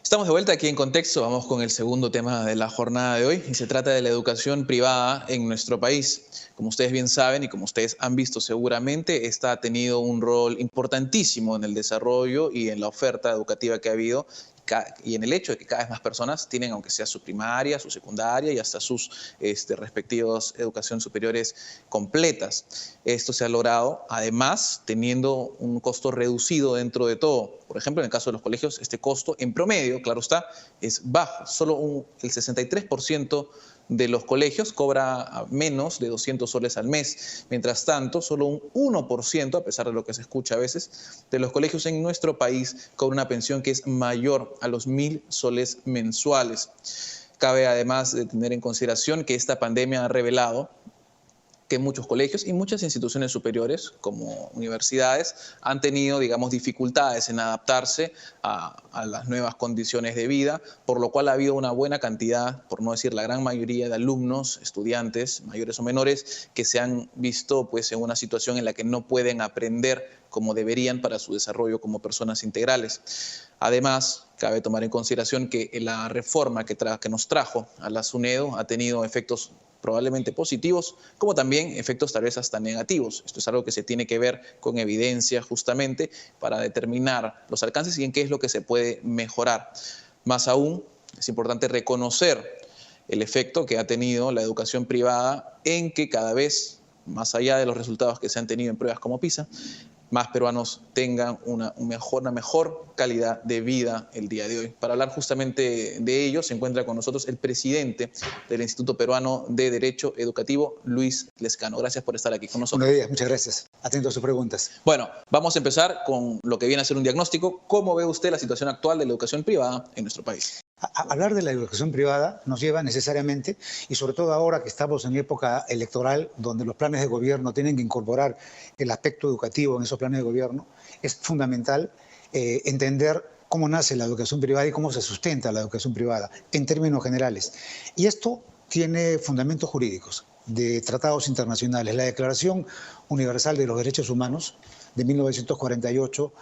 Estamos de vuelta aquí en Contexto, vamos con el segundo tema de la jornada de hoy y se trata de la educación privada en nuestro país. Como ustedes bien saben y como ustedes han visto seguramente, esta ha tenido un rol importantísimo en el desarrollo y en la oferta educativa que ha habido y en el hecho de que cada vez más personas tienen, aunque sea su primaria, su secundaria y hasta sus respectivas educación superiores completas. Esto se ha logrado, además, teniendo un costo reducido dentro de todo. Por ejemplo, en el caso de los colegios, este costo en promedio, claro está, es bajo. Solo el 63% de los colegios cobra menos de 200 soles al mes. Mientras tanto, solo un 1%, a pesar de lo que se escucha a veces, de los colegios en nuestro país cobra una pensión que es mayor a los 1.000 soles mensuales. Cabe además de tener en consideración que esta pandemia ha revelado que muchos colegios y muchas instituciones superiores, como universidades, han tenido, digamos, dificultades en adaptarse a las nuevas condiciones de vida, por lo cual ha habido una buena cantidad, por no decir la gran mayoría de alumnos, estudiantes, mayores o menores, que se han visto pues, en una situación en la que no pueden aprender como deberían para su desarrollo como personas integrales. Además, cabe tomar en consideración que la reforma que nos trajo a la SUNEDU ha tenido efectos probablemente positivos, como también efectos tal vez hasta negativos. Esto es algo que se tiene que ver con evidencia justamente para determinar los alcances y en qué es lo que se puede mejorar. Más aún, es importante reconocer el efecto que ha tenido la educación privada en que cada vez, más allá de los resultados que se han tenido en pruebas como PISA, más peruanos tengan una mejor calidad de vida el día de hoy. Para hablar justamente de ello, se encuentra con nosotros el presidente del Instituto Peruano de Derecho Educativo, Luis Lescano. Gracias por estar aquí con nosotros. Buenos días, muchas gracias. Atento a sus preguntas. Bueno, vamos a empezar con lo que viene a ser un diagnóstico. ¿Cómo ve usted la situación actual de la educación privada en nuestro país? Hablar de la educación privada nos lleva necesariamente, y sobre todo ahora que estamos en época electoral, donde los planes de gobierno tienen que incorporar el aspecto educativo en esos planes de gobierno, es fundamental entender cómo nace la educación privada y cómo se sustenta la educación privada en términos generales. Y esto tiene fundamentos jurídicos de tratados internacionales. La Declaración Universal de los Derechos Humanos de 1948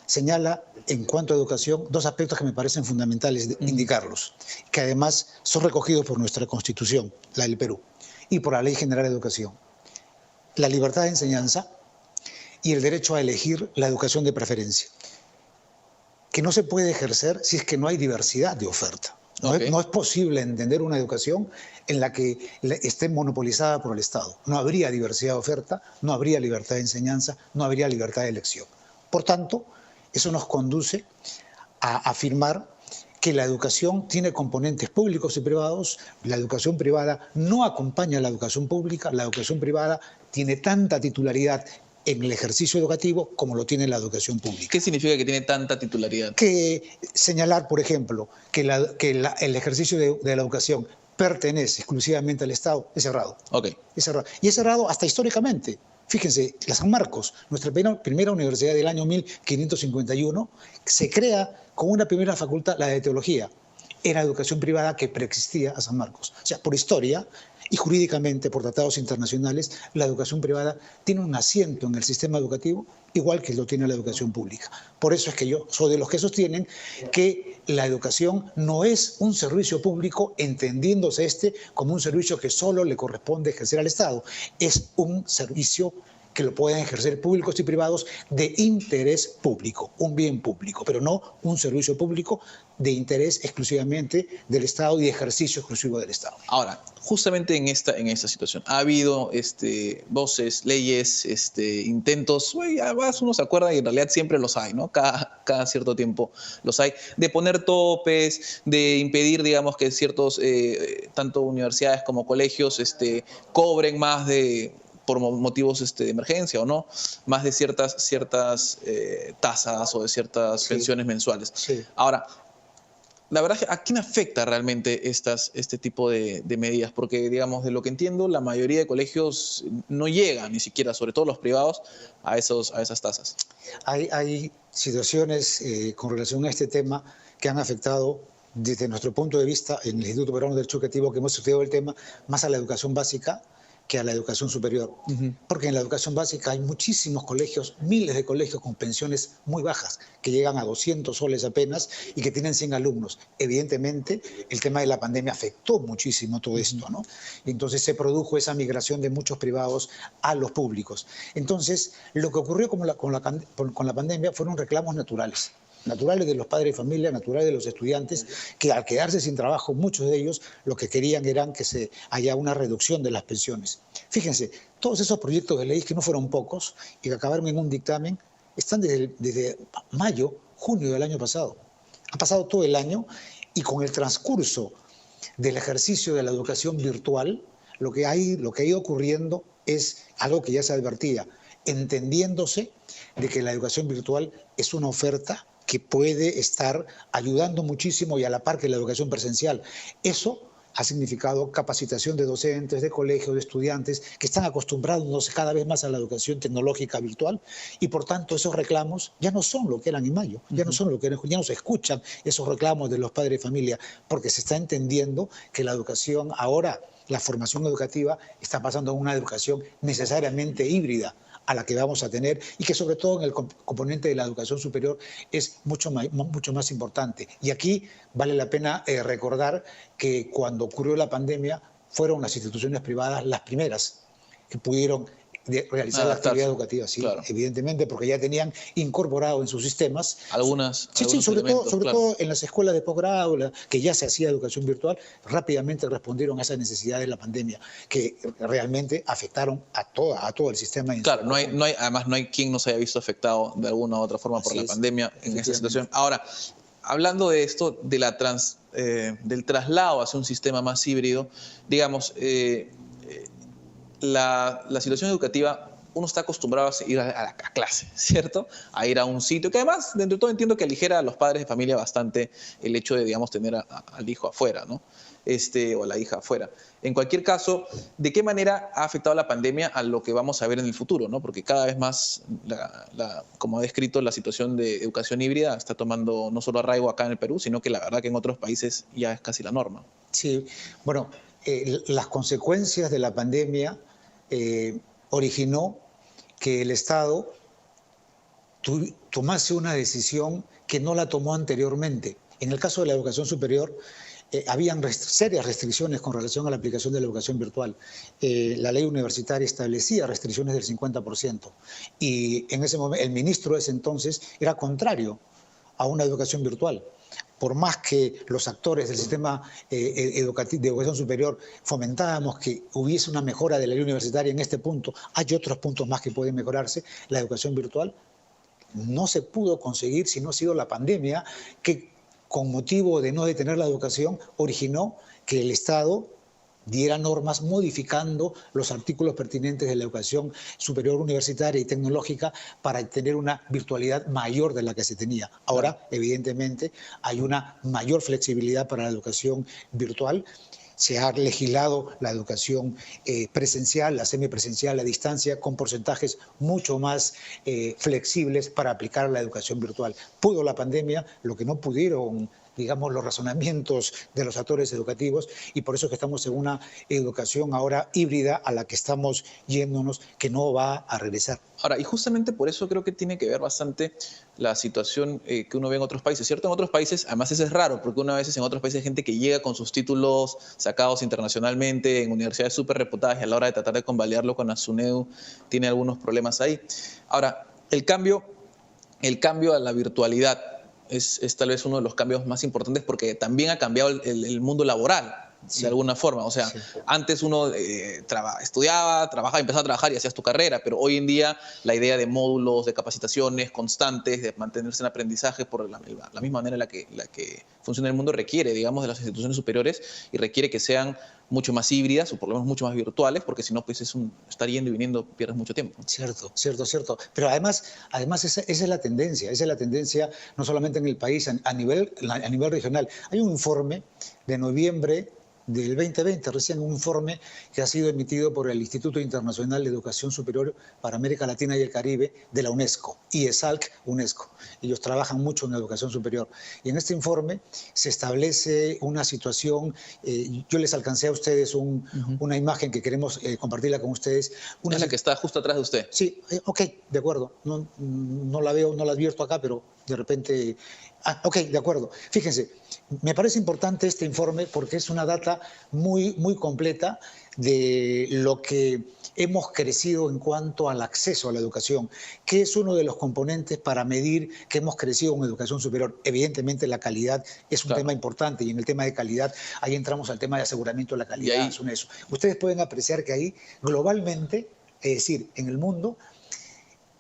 señala en cuanto a educación dos aspectos que me parecen fundamentales indicarlos, que además son recogidos por nuestra Constitución, la del Perú, y por la Ley General de Educación. La libertad de enseñanza y el derecho a elegir la educación de preferencia, que no se puede ejercer si es que no hay diversidad de oferta. No es posible entender una educación en la que esté monopolizada por el Estado. No habría diversidad de oferta, no habría libertad de enseñanza, no habría libertad de elección. Por tanto, eso nos conduce a afirmar que la educación tiene componentes públicos y privados. La educación privada no acompaña a la educación pública. La educación privada tiene tanta titularidad en el ejercicio educativo como lo tiene la educación pública. ¿Qué significa que tiene tanta titularidad? Que señalar, por ejemplo, que el ejercicio de la educación pertenece exclusivamente al Estado es errado. Es errado. Y es errado hasta históricamente. Fíjense, la San Marcos, nuestra primera universidad del año 1551, se crea con una primera facultad, la de teología. Era educación privada que preexistía a San Marcos. O sea, por historia y jurídicamente, por tratados internacionales, la educación privada tiene un asiento en el sistema educativo igual que lo tiene la educación pública. Por eso es que yo soy de los que sostienen que la educación no es un servicio público, entendiéndose como un servicio que solo le corresponde ejercer al Estado. Es un servicio que lo pueden ejercer públicos y privados de interés público, un bien público, pero no un servicio público de interés exclusivamente del Estado y de ejercicio exclusivo del Estado. Ahora, justamente en esta situación, ha habido voces, leyes, intentos, además uno se acuerda y en realidad siempre los hay, ¿no? Cada cierto tiempo los hay, de poner topes, de impedir, digamos, que ciertos, tanto universidades como colegios, cobren más por motivos de emergencia o no, más de ciertas tasas o de ciertas pensiones mensuales. Sí. Ahora, la verdad es que ¿a quién afecta realmente este tipo de medidas? Porque, digamos, de lo que entiendo, la mayoría de colegios no llegan ni siquiera, sobre todo los privados, a esas tasas. Hay situaciones con relación a este tema que han afectado desde nuestro punto de vista en el Instituto Peruano de Derecho Educativo, que hemos estudiado el tema más a la educación básica, que a la educación superior. Porque en la educación básica hay muchísimos colegios, miles de colegios con pensiones muy bajas, que llegan a 200 soles apenas y que tienen 100 alumnos. Evidentemente, el tema de la pandemia afectó muchísimo todo esto, ¿no? Y entonces se produjo esa migración de muchos privados a los públicos. Entonces, lo que ocurrió con la pandemia fueron reclamos naturales de los padres de familia, naturales de los estudiantes, que al quedarse sin trabajo, muchos de ellos lo que querían era que se haya una reducción de las pensiones. Fíjense, todos esos proyectos de ley, que no fueron pocos, y que acabaron en un dictamen, están desde mayo, junio del año pasado. Ha pasado todo el año y con el transcurso del ejercicio de la educación virtual, lo que ha ido ocurriendo es algo que ya se advertía, entendiéndose de que la educación virtual es una oferta que puede estar ayudando muchísimo y a la par que la educación presencial. Eso ha significado capacitación de docentes, de colegios, de estudiantes que están acostumbrándose cada vez más a la educación tecnológica virtual y por tanto esos reclamos ya no son lo que eran en mayo, ya no son lo que eran, ya no se escuchan esos reclamos de los padres de familia porque se está entendiendo que la educación ahora, la formación educativa está pasando a una educación necesariamente híbrida a la que vamos a tener y que sobre todo en el componente de la educación superior es mucho más importante. Y aquí vale la pena recordar que cuando ocurrió la pandemia fueron las instituciones privadas las primeras que pudieron realizar la actividad educativa, sí, claro. Evidentemente, porque ya tenían incorporado en sus sistemas algunos sobre todo en las escuelas de posgrado, que ya se hacía educación virtual, rápidamente respondieron a esa necesidad de la pandemia, que realmente afectaron a todo el sistema. Claro, además no hay quien no se haya visto afectado de alguna u otra forma por la pandemia en esa situación. Ahora, hablando de esto, de del traslado hacia un sistema más híbrido, digamos, la situación educativa, uno está acostumbrado a ir a clase, ¿cierto? A ir a un sitio que además, dentro de todo, entiendo que aligera a los padres de familia bastante el hecho de, digamos, tener al hijo afuera, ¿no? O a la hija afuera. En cualquier caso, ¿de qué manera ha afectado la pandemia a lo que vamos a ver en el futuro, ¿no? Porque cada vez más, como ha descrito, la situación de educación híbrida está tomando no solo arraigo acá en el Perú, sino que la verdad que en otros países ya es casi la norma. Sí, bueno, las consecuencias de la pandemia originó que el Estado tomase una decisión que no la tomó anteriormente. En el caso de la educación superior, habían serias restricciones con relación a la aplicación de la educación virtual. La ley universitaria establecía restricciones del 50%. Y en ese momento, el ministro de ese entonces era contrario a una educación virtual. Por más que los actores del sistema de educación superior fomentábamos que hubiese una mejora de la ley universitaria en este punto, hay otros puntos más que pueden mejorarse. La educación virtual no se pudo conseguir si no ha sido la pandemia, que con motivo de no detener la educación originó que el Estado diera normas modificando los artículos pertinentes de la educación superior universitaria y tecnológica para tener una virtualidad mayor de la que se tenía. Ahora, evidentemente, hay una mayor flexibilidad para la educación virtual. Se ha legislado la educación presencial, la semipresencial, la distancia, con porcentajes mucho más flexibles para aplicar la educación virtual. Pudo la pandemia, lo que no pudieron, digamos, los razonamientos de los actores educativos, y por eso es que estamos en una educación ahora híbrida a la que estamos yéndonos, que no va a regresar. Ahora, y justamente por eso creo que tiene que ver bastante la situación que uno ve en otros países, ¿cierto? En otros países, además eso es raro, porque una vez en otros países hay gente que llega con sus títulos sacados internacionalmente en universidades súper reputadas y a la hora de tratar de convalidarlo con la SUNEDU tiene algunos problemas ahí. Ahora, el cambio a la virtualidad es tal vez uno de los cambios más importantes porque también ha cambiado el mundo laboral. Sí. De alguna forma, o sea, sí. Antes uno estudiaba, trabajaba, empezaba a trabajar y hacías tu carrera, pero hoy en día la idea de módulos, de capacitaciones constantes, de mantenerse en aprendizaje por la misma manera en la que funciona el mundo requiere, digamos, de las instituciones superiores y requiere que sean mucho más híbridas o por lo menos mucho más virtuales, porque si no, pues estar yendo y viniendo pierdes mucho tiempo. Cierto. Pero además esa es la tendencia no solamente en el país, a nivel regional. Hay un informe de noviembre del 2020, recién un informe que ha sido emitido por el Instituto Internacional de Educación Superior para América Latina y el Caribe de la UNESCO, IESALC UNESCO. Ellos trabajan mucho en educación superior. Y en este informe se establece una situación, yo les alcancé a ustedes una imagen que queremos compartirla con ustedes. Es la que está justo atrás de usted. Sí, ok, de acuerdo. No la veo, no la advierto acá, pero de repente... ok, de acuerdo. Fíjense, me parece importante este informe porque es una data muy, muy completa de lo que hemos crecido en cuanto al acceso a la educación, que es uno de los componentes para medir que hemos crecido en educación superior. Evidentemente la calidad es un tema importante y en el tema de calidad ahí entramos al tema de aseguramiento de la calidad. Y ahí... eso. Ustedes pueden apreciar que ahí globalmente, es decir, en el mundo,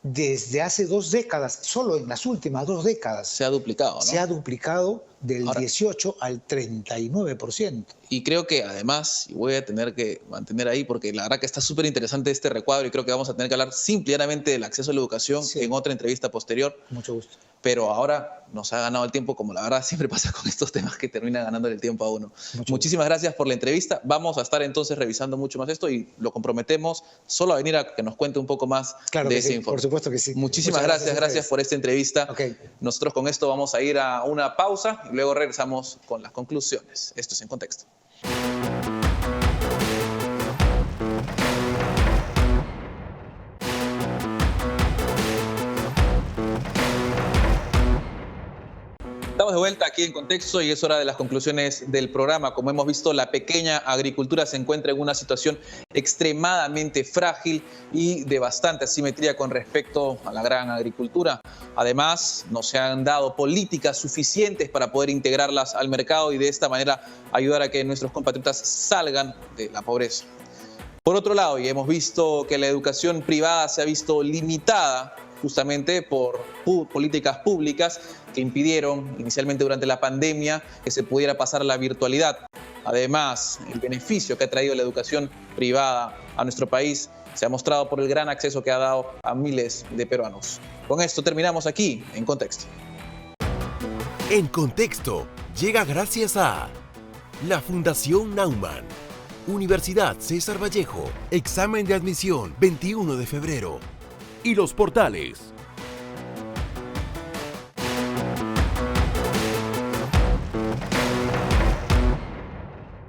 desde hace 2 décadas, solo en las últimas 2 décadas, se ha duplicado, ¿no? Se ha duplicado del 18 al 39%. Y creo que además, y voy a tener que mantener ahí, porque la verdad que está súper interesante este recuadro y creo que vamos a tener que hablar simplemente del acceso a la educación en otra entrevista posterior. Mucho gusto. Pero ahora nos ha ganado el tiempo, como la verdad siempre pasa con estos temas que terminan ganándole el tiempo a uno. Muchísimas gracias por la entrevista. Vamos a estar entonces revisando mucho más esto y lo comprometemos solo a venir a que nos cuente un poco más de ese informe. Por supuesto que sí. Muchísimas gracias por esta entrevista. Nosotros con esto vamos a ir a una pausa y luego regresamos con las conclusiones. Esto es En Contexto. Estamos de vuelta aquí en Contexto y es hora de las conclusiones del programa. Como hemos visto, la pequeña agricultura se encuentra en una situación extremadamente frágil y de bastante asimetría con respecto a la gran agricultura. Además, no se han dado políticas suficientes para poder integrarlas al mercado y de esta manera ayudar a que nuestros compatriotas salgan de la pobreza. Por otro lado, y hemos visto que la educación privada se ha visto limitada justamente por políticas públicas que impidieron inicialmente durante la pandemia que se pudiera pasar a la virtualidad. Además, el beneficio que ha traído la educación privada a nuestro país se ha mostrado por el gran acceso que ha dado a miles de peruanos. Con esto terminamos aquí en Contexto. En Contexto llega gracias a la Fundación Naumann, Universidad César Vallejo, examen de admisión 21 de febrero y los portales